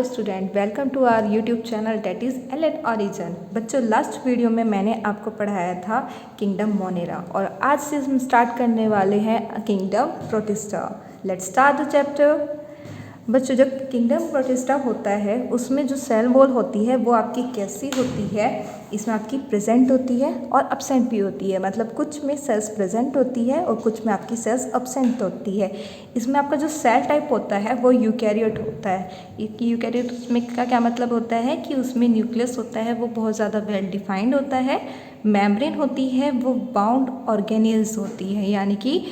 Student, welcome to our YouTube channel that is elite origin. बच्चों, last video में मैंने आपको पढ़ाया था किंगडम मोनेरा और आज से हम स्टार्ट करने वाले हैं kingdom protista. Let's start the chapter. बच्चों, जब किंगडम प्रोटिस्टा होता है उसमें जो सेल वॉल होती है वो आपकी कैसी होती है, इसमें आपकी प्रेजेंट होती है और अब्सेंट भी होती है। मतलब कुछ में सेल्स प्रेजेंट होती है और कुछ में आपकी सेल्स अब्सेंट होती है। इसमें आपका जो सेल टाइप होता है वो यूकैरियोट होता है। यूकैरियोट में का क्या मतलब होता है कि उसमें न्यूक्लियस होता है वो बहुत ज़्यादा वेल डिफाइंड होता है। मेम्ब्रेन होती है वो बाउंड ऑर्गेनेल्स होती है, यानी कि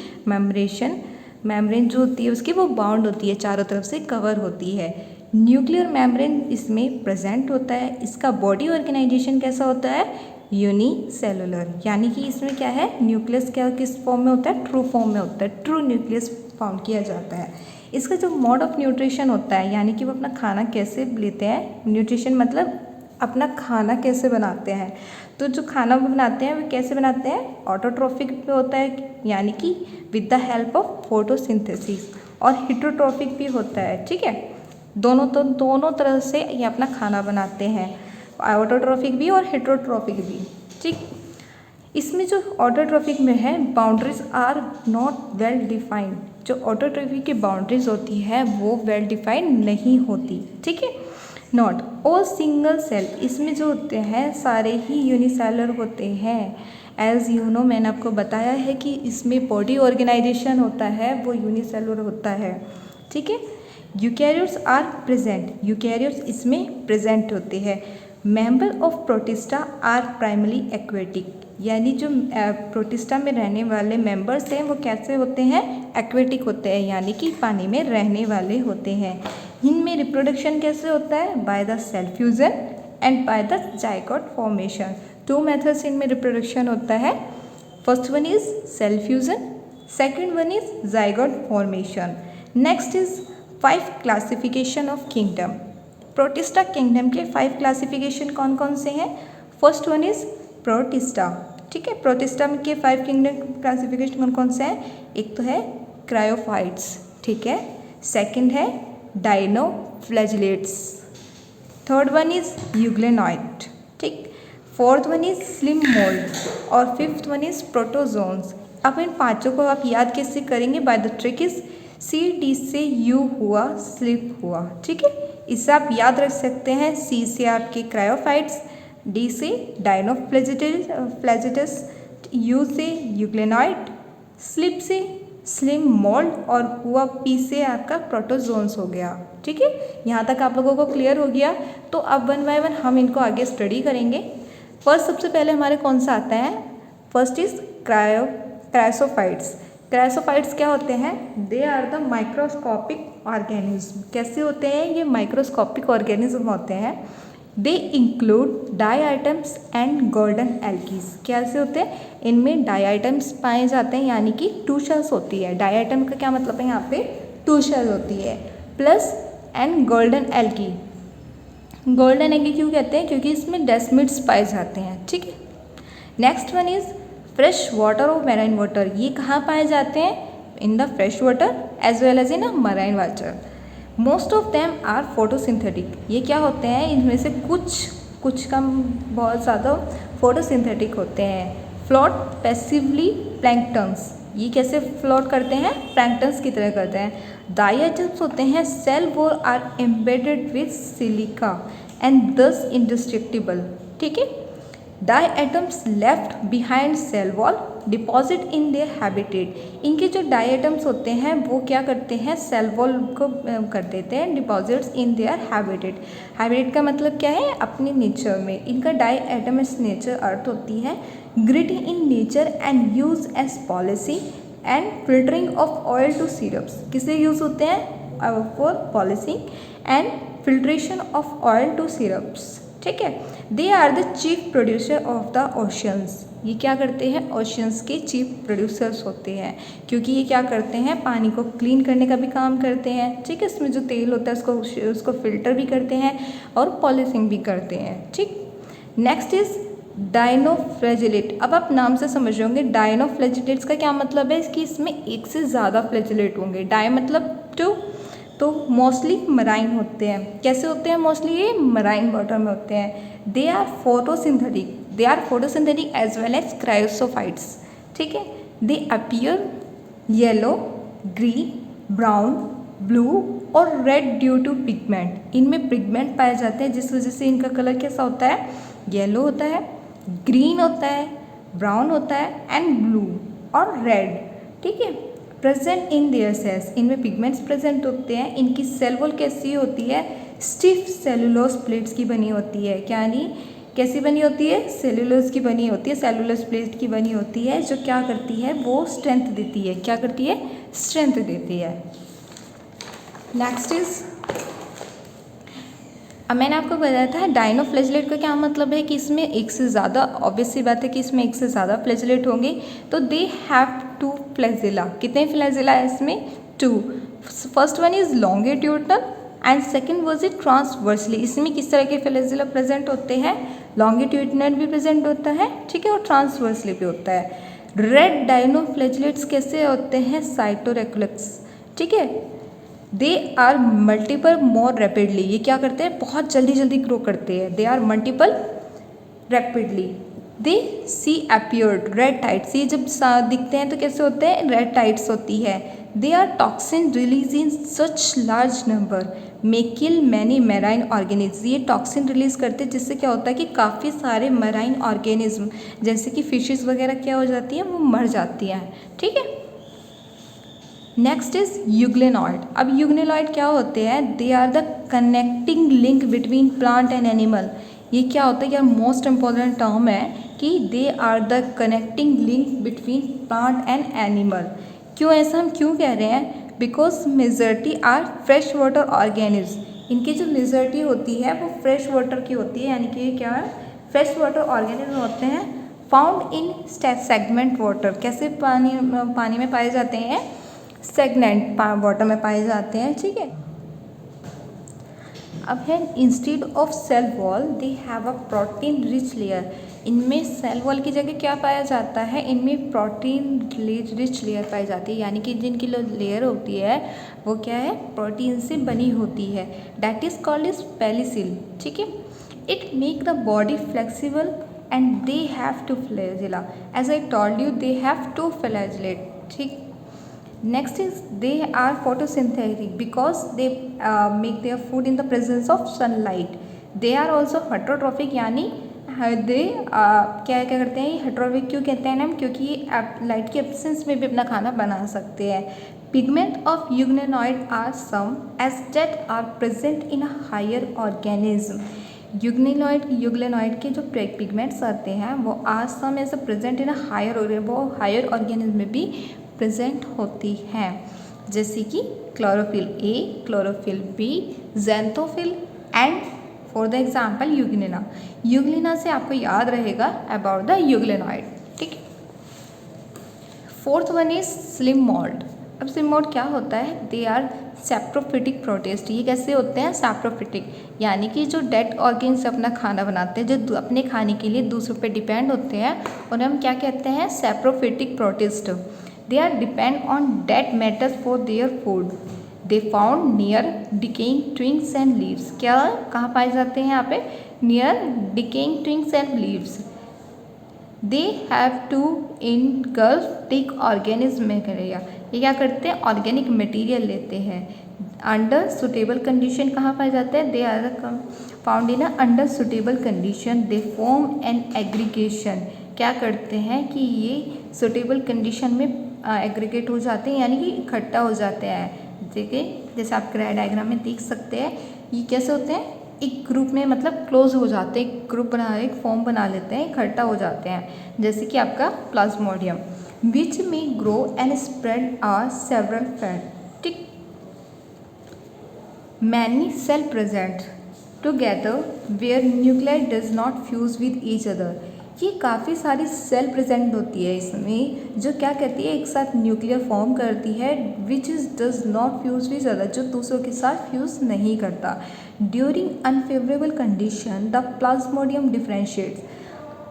मेम्ब्रेन जो होती है उसकी वो बाउंड होती है, चारों तरफ से कवर होती है। न्यूक्लियर मेम्ब्रेन इसमें प्रेजेंट होता है। इसका बॉडी ऑर्गेनाइजेशन कैसा होता है? यूनिसेलुलर, यानी कि इसमें क्या है, न्यूक्लियस क्या किस फॉर्म में होता है? ट्रू फॉर्म में होता है। ट्रू न्यूक्लियस फाउंड किया जाता है। इसका जो मोड ऑफ न्यूट्रिशन होता है, यानी कि वो अपना खाना कैसे लेते हैं, न्यूट्रिशन मतलब अपना खाना कैसे बनाते हैं। तो जो खाना बनाते हैं वो कैसे बनाते हैं? ऑटोट्रोफिक पे होता है, यानी कि with the help of photosynthesis, और हेटरोट्रोफिक भी होता है। ठीक है, दोनों तरह से ये अपना खाना बनाते हैं, ऑटोट्रोफिक भी और हेटरोट्रोफिक भी। ठीक, इसमें जो ऑटोट्रोफिक में है boundaries are not well defined. जो ऑटोट्रोफिक की बाउंड्रीज होती है वो वेल डिफाइंड नहीं होती। ठीक है, नॉट ऑल सिंगल सेल, इसमें जो होते हैं सारे ही यूनिसेलर होते हैं। एज यू नो, मैंने आपको बताया है कि इसमें बॉडी ऑर्गेनाइजेशन होता है वो यूनिसेलुलर होता है। ठीक है, यूकैरियोट्स आर प्रेजेंट, यूकैरियोट्स इसमें प्रेजेंट होते हैं। Member of Protista are primary aquatic, यानी जो प्रोटिस्टा में रहने वाले मेंबर्स हैं वो कैसे होते हैं? एक्वेटिक होते हैं, यानी कि पानी में रहने वाले होते हैं। इनमें रिप्रोडक्शन कैसे होता है? By the cell fusion and by the zygote formation. Two methods इनमें रिप्रोडक्शन होता है। First one is cell fusion, second one is zygote formation. Next is 5 classification of kingdom. Protista kingdom के 5 क्लासिफिकेशन कौन कौन से हैं? First one is Protista. ठीक है, प्रोटिस्टा के 5 किंगडम क्लासिफिकेशन कौन कौन से हैं? एक तो है क्रायोफाइट्स, ठीक है, सेकंड है dinoflagellates, third one is euglenoid, ठीक, fourth one is slime mould और फिफ्थ वन इज प्रोटोजोन्स। अब इन पांचों को आप याद कैसे करेंगे? By the trick is C D से यू हुआ स्लिप हुआ। ठीक है, इससे आप याद रख सकते हैं। सी से आपके क्रायोफाइट्स, डी से डायनोफ्लैजिलेट्स, यू से यूग्लेनॉइड, स्लिप से स्लिम मोल्ड और हुआ पी से आपका प्रोटोजोन्स हो गया। ठीक है, यहाँ तक आप लोगों को क्लियर हो गया। तो अब वन बाय वन हम इनको आगे स्टडी करेंगे। फर्स्ट सबसे पहले हमारे कौन सा आता है? First is क्रायोसोफाइट्स। क्रायोसोफाइट्स क्या होते हैं? They are the microscopic organism. कैसे होते हैं ये? माइक्रोस्कोपिक ऑर्गेनिज्म होते हैं। They include diatoms and golden algae. कैसे होते हैं? इनमें डाई आइटम्स पाए जाते हैं, यानी कि 2 शेल्स होती है। डाई आइटम का क्या मतलब है? यहाँ पे 2 शेल होती है, प्लस एंड गोल्डन एल्की। गोल्डन एल्की क्यों कहते हैं? क्योंकि इसमें डेस्मिड्स पाए जाते हैं। ठीक है, next one is fresh water और मैराइन वाटर। ये कहाँ पाए जाते हैं? In the fresh water as well as in a marine water. Most of them are photosynthetic. ये क्या होते हैं? इनमें से कुछ कम बहुत ज़्यादा फोटोसिंथेटिक होते हैं। Float passively planktons. ये कैसे फ्लोट करते हैं? प्लैंक्टन्स की तरह करते हैं। डाई आइटम्स होते हैं cell wall are embedded with silica and thus indestructible. ठीक है, diatoms left behind cell wall deposit in their habitat. इनके जो डाई आइटम्स होते हैं वो क्या करते हैं? सेल वॉल को कर देते हैं deposits in their habitat. Habitat का मतलब क्या है? अपने नेचर में। इनका डाई आइटम्स नेचर अर्थ होती है grid in nature and use as policy and filtering of oil to syrups. किसे यूज होते हैं? For polishing and filtration of oil to syrups. ठीक है, they are the chief producer of the oceans. ये क्या करते हैं? ओशियंस के चीफ प्रोड्यूसर्स होते हैं, क्योंकि ये क्या करते हैं? पानी को क्लीन करने का भी काम करते हैं। ठीक है, इसमें जो तेल होता है उसको फिल्टर भी करते हैं और पॉलिशिंग भी करते हैं। ठीक, नेक्स्ट इज डायनोफ्लैजिलेट। अब आप नाम से समझ रहे होंगे डायनोफ्लैजिलेट्स का क्या मतलब है कि इसमें एक से ज़्यादा फ्लैजिलेट होंगे। डाई मतलब 2, तो मोस्टली मराइन होते हैं। कैसे होते हैं मोस्टली? ये मराइन वाटर में होते हैं। They are photosynthetic as well as chrysophytes. ठीक है। They appear yellow, green, brown, blue और रेड ड्यू टू पिगमेंट। इनमें पिगमेंट पाए जाते हैं जिस वजह से इनका कलर कैसा होता है? येलो होता है, ग्रीन होता है, ब्राउन होता है एंड ब्लू और रेड। ठीक है। प्रेजेंट इन देयर सेल्स, इनमें पिगमेंट्स प्रेजेंट होते हैं। इनकी सेल वॉल कैसी होती है? स्टिफ सेलुलोज प्लेट्स की बनी होती है। क्या नहीं, कैसी बनी होती है? सेलुलोज की बनी होती है, सेलुलोज प्लेट की बनी होती है, जो क्या करती है? वो स्ट्रेंथ देती है। क्या करती है? स्ट्रेंथ देती है। नेक्स्ट इज, अब मैंने आपको बताया था डायनोफ्लैजेलेट का क्या मतलब है कि इसमें एक से ज़्यादा, ऑब्वियस सी बात है कि इसमें एक से ज़्यादा फ्लैजेलेट होंगे। तो दे हैव 2 फ्लैजेला। कितने फ्लैजेला है इसमें? 2। First one is longitudinal and second was it transversely. इसमें किस तरह के फ्लैजेला प्रेजेंट होते हैं? लॉन्गिट्यूडनल भी प्रेजेंट होता है, ठीक है, और ट्रांसवर्सली भी होता है। रेड डायनोफ्लैजेलेट्स कैसे होते हैं? साइटोरेक्लक्स। ठीक है। They are multiple more rapidly. ये क्या करते हैं? बहुत जल्दी जल्दी ग्रो करते हैं। They are multiple rapidly. They see appeared red tides. ये जब दिखते हैं तो कैसे होते हैं? रेड टाइट्स होती है। They are toxin release in such large number may kill many marine organism. ये टॉक्सिन रिलीज करते हैं जिससे क्या होता है कि काफ़ी सारे मैराइन ऑर्गेनिज्म जैसे कि फिशेस वगैरह क्या हो जाती हैं? वो मर जाती हैं। ठीक है। Next is euglenoid. अब यूग्लेनॉइड क्या होते हैं? They are the connecting link between plant and animal. ये क्या होता है? यार मोस्ट इंपॉर्टेंट टर्म है कि they are the connecting link between plant and animal. क्यों ऐसा हम क्यों कह रहे हैं? Because majority are fresh water organism. इनकी जो मेजॉरिटी होती है वो फ्रेश वाटर की होती है, यानी कि ये क्या है? फ्रेश वाटर ऑर्गेनिज्म होते हैं। Found in segment water. कैसे पानी में पाए जाते हैं? स्टेगनेंट वाटर में पाए जाते हैं। ठीक है। अब है instead of cell wall they have a protein rich layer. इनमें सेल वॉल की जगह क्या पाया जाता है? इनमें प्रोटीन रिच लेयर पाई जाती है, यानी कि जिनकी लेयर होती है वो क्या है? प्रोटीन से बनी होती है। That is called is pellicle. ठीक है। It make the body flexible and they have 2 flagella. As I told you they have 2 flagellate. ठीक। Next is they are photosynthetic because they make their food in the presence of sunlight. They are also heterotrophic, यानी दे क्या क्या करते हैं? Heterotrophic क्यों कहते हैं हम? क्योंकि ये लाइट के एब्सेंस में भी अपना खाना बना सकते हैं। Pigment of euglenoid are same as that are present in a higher organism. Euglenoid के जो पिगमेंट्स आते हैं वो are same as present in a higher organism में भी प्रेजेंट होती हैं, जैसे कि chlorophyll A, chlorophyll B, xanthophyll and for the example euglena. Euglena से आपको याद रहेगा अबाउट द यूग्लेनॉइड। ठीक है। Fourth one is slime mould. अब स्लिम मोल्ड क्या होता है? They are saprophytic protist. ये कैसे होते हैं? सैप्रोफिटिक, यानी कि जो डेड ऑर्गेन से अपना खाना बनाते हैं, जो अपने खाने के लिए दूसरों पर डिपेंड होते हैं, उन्हें हम क्या कहते हैं? Saprophytic protist. They are depend on dead matter for their food. They found near decaying twigs and leaves. क्या कहाँ पाए जाते हैं यहाँ पे? Near decaying twigs and leaves. They have to engulf thick organism material. ये क्या करते हैं? ऑर्गेनिक मटेरियल लेते हैं। अंडर सुटेबल कंडीशन कहाँ पाए जाते हैं? They are found in under suitable condition. They form an aggregation. क्या करते हैं कि ये सुटेबल कंडीशन में एग्रीगेट हो जाते हैं, यानी कि इकट्ठा हो जाते हैं। देखिए जैसे आप ग्राफ डायग्राम में देख सकते हैं, ये कैसे होते हैं? एक ग्रुप में मतलब क्लोज हो जाते हैं, एक ग्रुप बना, एक फॉर्म बना लेते हैं, इकट्ठा हो जाते हैं, जैसे कि आपका प्लाज्मोडियम विच में grow and spread are several fat. ठीक। Many cell present together where nuclear does not fuse with each other. ये काफ़ी सारी सेल प्रेजेंट होती है इसमें, जो क्या कहती है? एक साथ न्यूक्लियर फॉर्म करती है, which is does not fuse with other, जो दूसरों के साथ फ्यूज नहीं करता। During unfavourable condition the Plasmodium differentiates.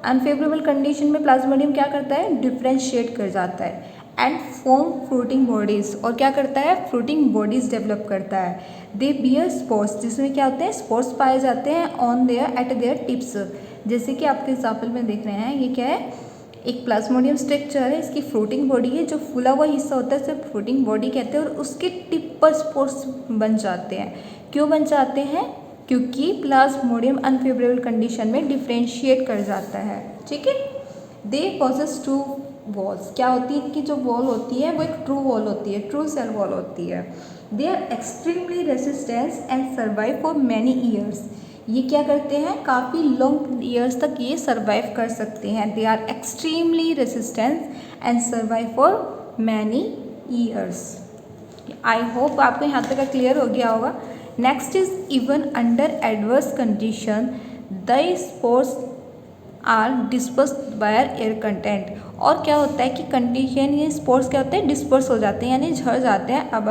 Unfavourable condition में प्लाज्मोडियम क्या करता है? डिफ्रेंशिएट कर जाता है एंड फॉर्म फ्रूटिंग बॉडीज़, और क्या करता है, फ्रूटिंग बॉडीज़ डेवलप करता है। दे बियर स्पोर्स, जिसमें क्या होते हैं, स्पोर्स पाए जाते हैं on their at their tips. जैसे कि आपके एग्जाम्पल में देख रहे हैं, ये क्या है, एक प्लाज्मोडियम स्ट्रक्चर है, इसकी फ्रूटिंग बॉडी है, जो फूला हुआ हिस्सा होता है उसे फ्रूटिंग बॉडी कहते हैं, और उसके टिप पर स्पोर्स बन जाते हैं। क्यों बन जाते हैं, क्योंकि प्लाज्मोडियम अनफेवरेबल कंडीशन में डिफ्रेंशिएट कर जाता है, ठीक है। दे पॉसेस टू वॉल्स, क्या होती है, इनकी जो वॉल होती है वो एक ट्रू वॉल होती है, ट्रू सेल वॉल होती है। They are extremely resistance and survive for many years, ये क्या करते हैं, काफ़ी लॉन्ग ईयर्स तक ये सर्वाइव कर सकते हैं। They are extremely resistance and survive for many years. I hope आपको यहाँ तक क्लियर हो गया होगा। Next is even under adverse condition the spores are dispersed by air content, और क्या होता है कि कंडीशन, ये स्पोर्स क्या होते हैं, डिस्पर्स हो जाते हैं यानी झड़ जाते हैं अब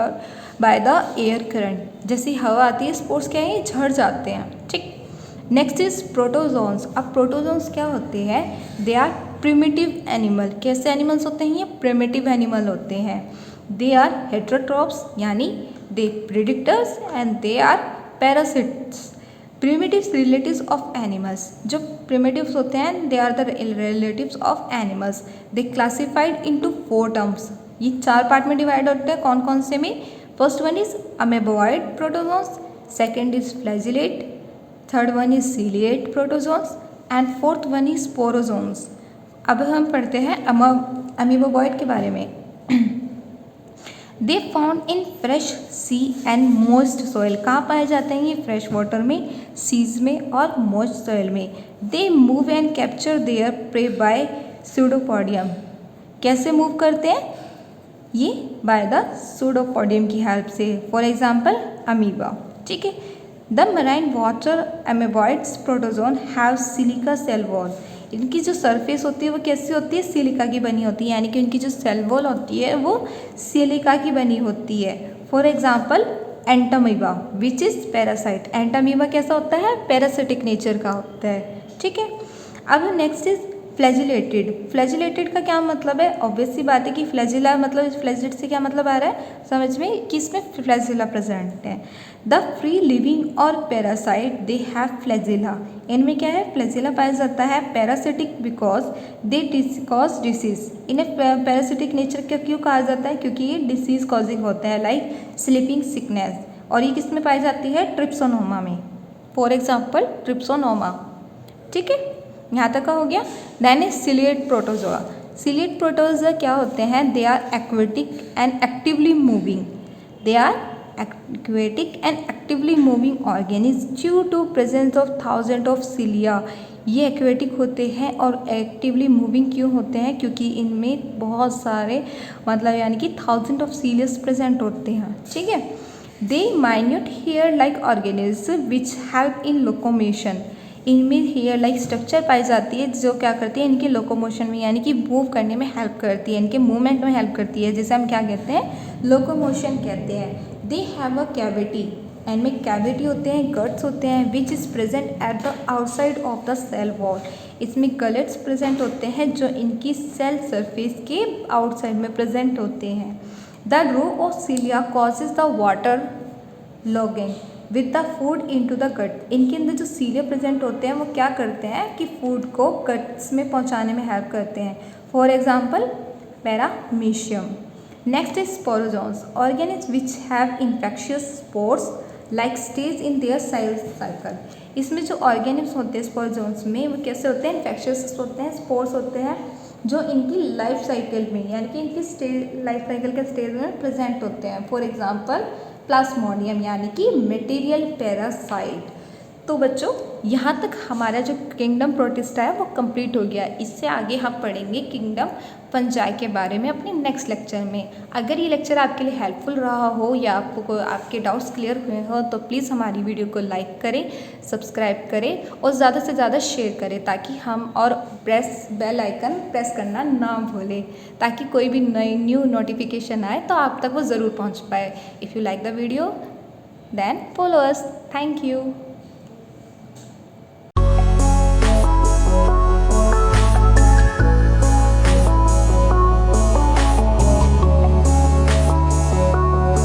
बाय द एयर करंट, जैसी हवा आती है स्पोर्स क्या है, ये झड़ जाते हैं, ठीक। Next is protozoans. अब प्रोटोजोन्स क्या होते हैं, दे आर प्रिमिटिव एनिमल, कैसे एनिमल्स होते हैं, ये प्रिमिटिव एनिमल होते हैं। दे आर हेट्रोट्रॉप्स यानी they predictors and they are parasites. Primitives relatives of animals, जो प्रिमिटिव्स होते हैं they are the relatives of animals. They classified into 4 terms, ये 4 पार्ट में डिवाइड होते हैं, कौन कौन से में, first one is amoeboid protozoans, second is flagellate, third one is ciliate protozoans and fourth one is sporozoans. अब हम पढ़ते हैं अमीबोइड के बारे में। They found in fresh sea and moist soil, कहाँ पाए जाते हैं ये, फ्रेश वाटर में, सीज में और मॉइस्ट सॉइल में। They move and capture their prey by pseudopodium, कैसे मूव करते हैं ये, बाय द सूडोपोडियम की हेल्प से, फॉर एग्जाम्पल अमीबा, ठीक है। The marine water amoeboids protozoan have silica cell wall, इनकी जो सरफेस होती है वो कैसी होती है, सिलिका की बनी होती है, यानी कि उनकी जो सेल वॉल होती है वो सिलिका की बनी होती है। For example Entamoeba which is parasite, Entamoeba कैसा होता है, पैरासिटिक नेचर का होता है, ठीक है। अब नेक्स्ट इज फ्लैजिलेटेड। फ्लैजिलेटेड का क्या मतलब है, ऑब्वियस सी बात है कि फ्लैजिला मतलब फ्लैजिलेट से क्या मतलब आ रहा है समझ में कि इसमें फ्लैजिला प्रेजेंट है। द फ्री लिविंग और पैरासाइट दे हैव फ्लैजिला, इनमें क्या है, फ्लैजिला पाया जाता है। Parasitic because they cause disease, इन्हें पैरासिटिक नेचर का क्यों कहा जाता है, क्योंकि ये डिसीज कॉजिंग होते हैं, लाइक स्लीपिंग सिकनेस, और ये किस में पाई जाती है, ट्रिप्सोनोमा में, फॉर एग्जाम्पल ट्रिप्सोनोमा, ठीक है। यहाँ तक का हो गया। Then is ciliate protozoa. Ciliate protozoa क्या होते हैं, they are aquatic and actively moving, they are aquatic and actively moving organisms due to presence of thousands of cilia, ये एक्वेटिक होते हैं और एक्टिवली मूविंग क्यों होते हैं, क्योंकि इनमें बहुत सारे मतलब यानी कि 1000 ऑफ सीलियस प्रेजेंट होते हैं, ठीक है। They minute hair like organism which help in locomotion, इनमें हेयर लाइक स्ट्रक्चर पाई जाती है जो क्या करती है, इनके लोकोमोशन में यानी कि मूव करने में हेल्प करती है, इनके मूवमेंट में हेल्प करती है, जिसे हम क्या कहते हैं, लोकोमोशन कहते हैं। दे हैव अ कैविटी, इनमें कैविटी होते हैं, गट्स होते हैं, which is present at the outside of the cell wall, इसमें गलेट्स प्रेजेंट होते हैं जो इनकी सेल सरफेस के आउटसाइड में प्रेजेंट होते हैं। The row of cilia causes the water logging with the food into the gut, इनके अंदर जो सीलिया प्रेजेंट होते हैं वो क्या करते हैं कि फूड को गट्स में पहुंचाने में हेल्प करते हैं, for example paramecium. Next is sporozoans, organism which have infectious spores like stage in their cell cycle, इसमें जो ऑर्गेनिज्म होते हैं स्पोरोजोन्स में वो कैसे होते हैं, इन्फेक्शियस होते हैं, स्पोर्स होते हैं जो इनकी लाइफ साइकिल में यानी कि इनकी लाइफ साइकिल के स्टेज में प्रेजेंट होते हैं, फॉर एग्जांपल प्लाज्मोडियम यानी कि मटेरियल पैरासाइट। तो बच्चों यहाँ तक हमारा जो किंगडम प्रोटिस्टा है वो कंप्लीट हो गया। इससे आगे हम पढ़ेंगे किंगडम फंजाई के बारे में अपने नेक्स्ट लेक्चर में। अगर ये लेक्चर आपके लिए हेल्पफुल रहा हो या आपको आपके डाउट्स क्लियर हुए हो तो प्लीज़ हमारी वीडियो को लाइक करें, सब्सक्राइब करें और ज़्यादा से ज़्यादा शेयर करें ताकि हम और बेल आइकन प्रेस करना ना भूलें ताकि कोई भी नई न्यू नोटिफिकेशन आए तो आप तक वो ज़रूर पहुँच पाए। If you like the video then follow us. Thank you.